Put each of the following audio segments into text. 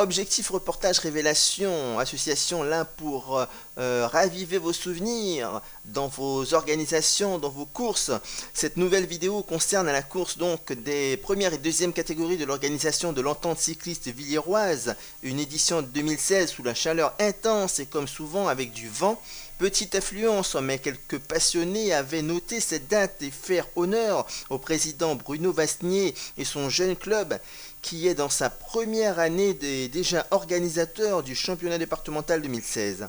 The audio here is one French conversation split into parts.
Objectif Reportage Révélation, association là pour raviver vos souvenirs dans vos organisations, dans vos courses. Cette nouvelle vidéo concerne la course donc des premières et deuxièmes catégories de l'organisation de l'Entente cycliste villiéroise, une édition de 2016 sous la chaleur intense et comme souvent avec du vent. Petite affluence, mais quelques passionnés avaient noté cette date et faire honneur au président Bruno Vasnier et son jeune club qui est dans sa première année déjà organisateur du championnat départemental 2016.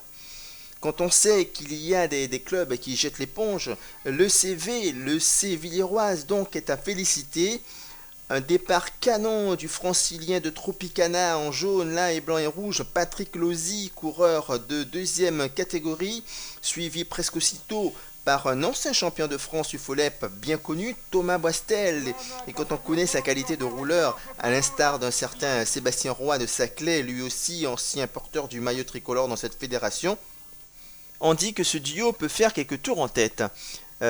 Quand on sait qu'il y a des clubs qui jettent l'éponge, le C Villiéroise donc est à féliciter. Un départ canon du francilien de Tropicana en jaune, là et blanc et rouge, Patrick Lozzi, coureur de deuxième catégorie, suivi presque aussitôt par un ancien champion de France UFOLEP bien connu, Thomas Boistel. Et quand on connaît sa qualité de rouleur, à l'instar d'un certain Sébastien Roy de Saclay, lui aussi ancien porteur du maillot tricolore dans cette fédération, on dit que ce duo peut faire quelques tours en tête.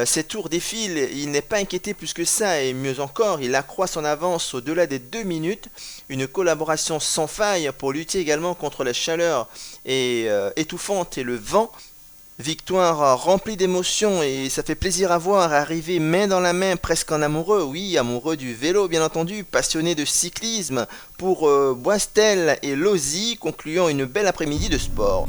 Ces tours défilent, il n'est pas inquiété plus que ça, et mieux encore, il accroît son avance au-delà des 2 minutes, une collaboration sans faille pour lutter également contre la chaleur étouffante et le vent. Victoire remplie d'émotions et ça fait plaisir à voir, arriver main dans la main, presque en amoureux, oui, amoureux du vélo bien entendu, passionné de cyclisme, pour Boistel et Lozzi, concluant une belle après-midi de sport.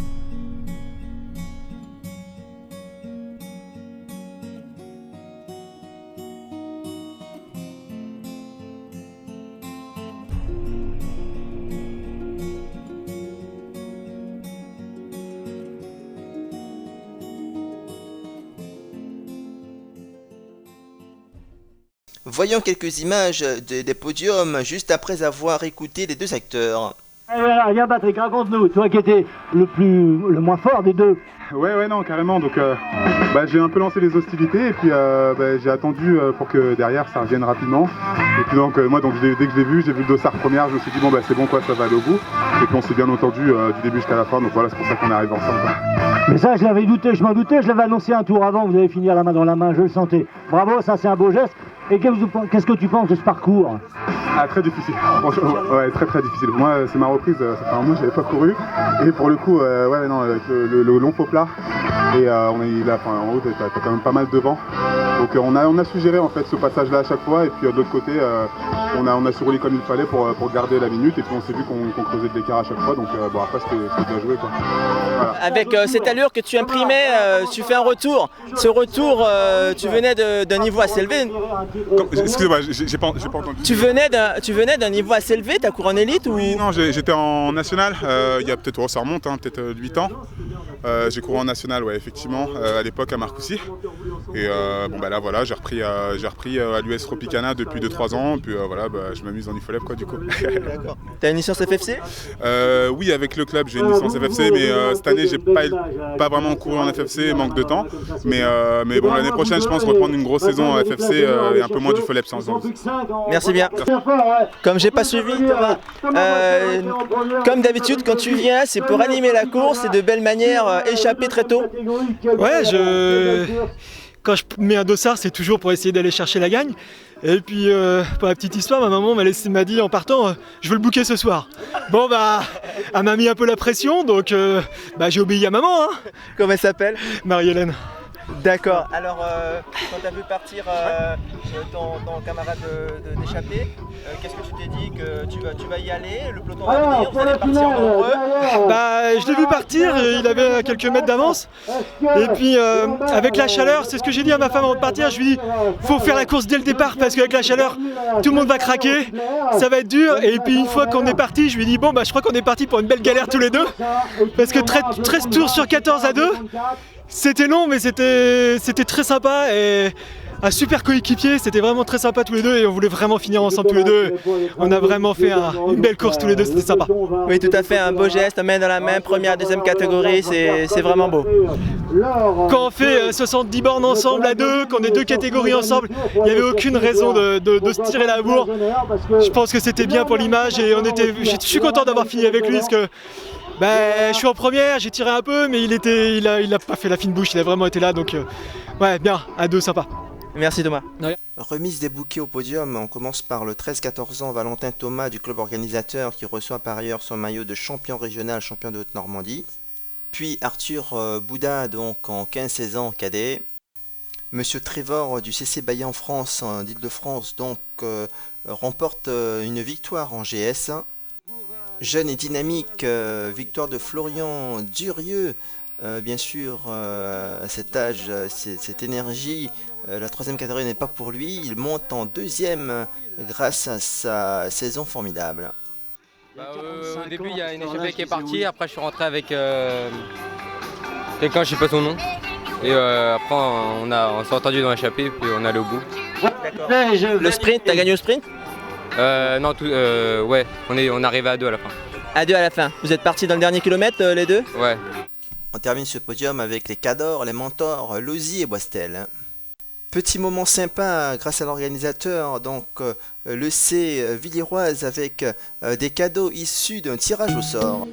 Voyons quelques images des podiums juste après avoir écouté les deux acteurs. Viens Patrick, raconte-nous, toi qui étais le moins fort des deux. Ouais, non, carrément. Donc, j'ai un peu lancé les hostilités et puis j'ai attendu pour que derrière ça revienne rapidement. Et puis donc, dès que je l'ai vu, j'ai vu le dossard première, je me suis dit c'est bon quoi, ça va aller au bout. Et puis on s'est bien entendu du début jusqu'à la fin. Donc voilà, c'est pour ça qu'on est arrivé ensemble. Quoi. Mais ça, je l'avais douté, je m'en doutais, je l'avais annoncé un tour avant, vous allez finir la main dans la main, je le sentais. Bravo, ça c'est un beau geste. Et qu'est-ce que tu penses de ce parcours? Très difficile, ouais, très difficile. Moi c'est ma reprise, ça fait un mois que j'avais pas couru. Et pour le coup, avec le long faux plat, et on est là, en haut t'as quand même pas mal de vent. Donc on a su gérer en fait ce passage là à chaque fois. Et puis de l'autre côté, on a su rouler comme il fallait pour garder la minute. Et puis on s'est vu qu'on creusait de l'écart à chaque fois. Donc après c'était bien joué quoi. Voilà. Avec cette allure que tu imprimais, tu fais un retour. Ce retour, tu venais d'un niveau assez élevé. Excusez-moi, j'ai pas entendu. Tu venais d'un niveau assez élevé, t'as couru en élite ou... Non, j'étais en national, il y a peut-être, ça remonte, peut-être 8 ans. J'ai couru en national, ouais, effectivement, à l'époque à Marcoussis. Et là, voilà, j'ai repris à l'US Tropicana depuis 2-3 ans. Puis je m'amuse en UFOLEP, quoi, du coup. D'accord. T'as une licence FFC ? Oui, avec le club, j'ai une licence FFC, mais cette année, j'ai pas vraiment couru en FFC, manque de temps. Mais l'année prochaine, je pense reprendre une grosse saison en FFC et un peu moins du FOLEP sans doute. Merci bien. Comme j'ai pas suivi, Thomas, comme d'habitude, quand tu viens, c'est pour animer la course et de belle manière échapper très tôt. Ouais, quand je mets un dossard, c'est toujours pour essayer d'aller chercher la gagne. Et puis, pour la petite histoire, ma maman m'a dit en partant, je veux le bouquet ce soir. Bon elle m'a mis un peu la pression, donc j'ai obéi à maman. Hein. Comment elle s'appelle ? Marie-Hélène. D'accord. Alors, quand tu as vu partir ton camarade d'échappée, qu'est-ce que tu t'es dit que tu vas y aller, le peloton va venir, vous allez partir en nombreux ? Je l'ai vu partir, il avait quelques mètres d'avance. Et puis, avec la chaleur, c'est ce que j'ai dit à ma femme avant de partir, je lui ai dit, faut faire la course dès le départ parce qu'avec la chaleur, tout le monde va craquer, ça va être dur. Et puis, une fois qu'on est parti, je lui ai dit, je crois qu'on est parti pour une belle galère tous les deux. Parce que 13 tours sur 14 à 2. C'était long mais c'était très sympa et un super coéquipier, c'était vraiment très sympa tous les deux et on voulait vraiment finir ensemble tous les deux. On a vraiment fait une belle course tous les deux, c'était sympa. Oui tout à fait, un beau geste, main dans la main, première, deuxième catégorie, c'est vraiment beau. Quand on fait 70 bornes ensemble à deux, qu'on est deux catégories ensemble, il n'y avait aucune raison de se tirer la bourre. Je pense que c'était bien pour l'image et je suis content d'avoir fini avec lui parce que je suis en première, j'ai tiré un peu, mais il a pas fait la fine bouche, il a vraiment été là, donc ouais, bien, à deux, sympa. Merci Thomas. De rien. Remise des bouquets au podium, on commence par le 13-14 ans Valentin Thomas du club organisateur qui reçoit par ailleurs son maillot de champion régional, champion de Haute-Normandie. Puis Arthur Bouda, donc en 15-16 ans cadet. Monsieur Trevor du CC Bailly en France, d'Île-de-France, donc remporte une victoire en GS. Jeune et dynamique, victoire de Florian Durieux. Bien sûr, à cet âge, cette énergie, la troisième catégorie n'est pas pour lui. Il monte en deuxième grâce à sa saison formidable. Au début, il y a une échappée qui est partie. Après, je suis rentré avec quelqu'un, je sais pas son nom. Et après, on s'est entendu dans l'échappée, puis on est allé au bout. Le sprint, t'as gagné au sprint? Non, ouais, on arrivait à 2 à la fin. À 2 à la fin. Vous êtes partis dans le dernier kilomètre, les deux? Ouais. On termine ce podium avec les Cadors, les Mentors, Lozy et Boistel. Petit moment sympa grâce à l'organisateur, donc le C Villiroise avec des cadeaux issus d'un tirage au sort.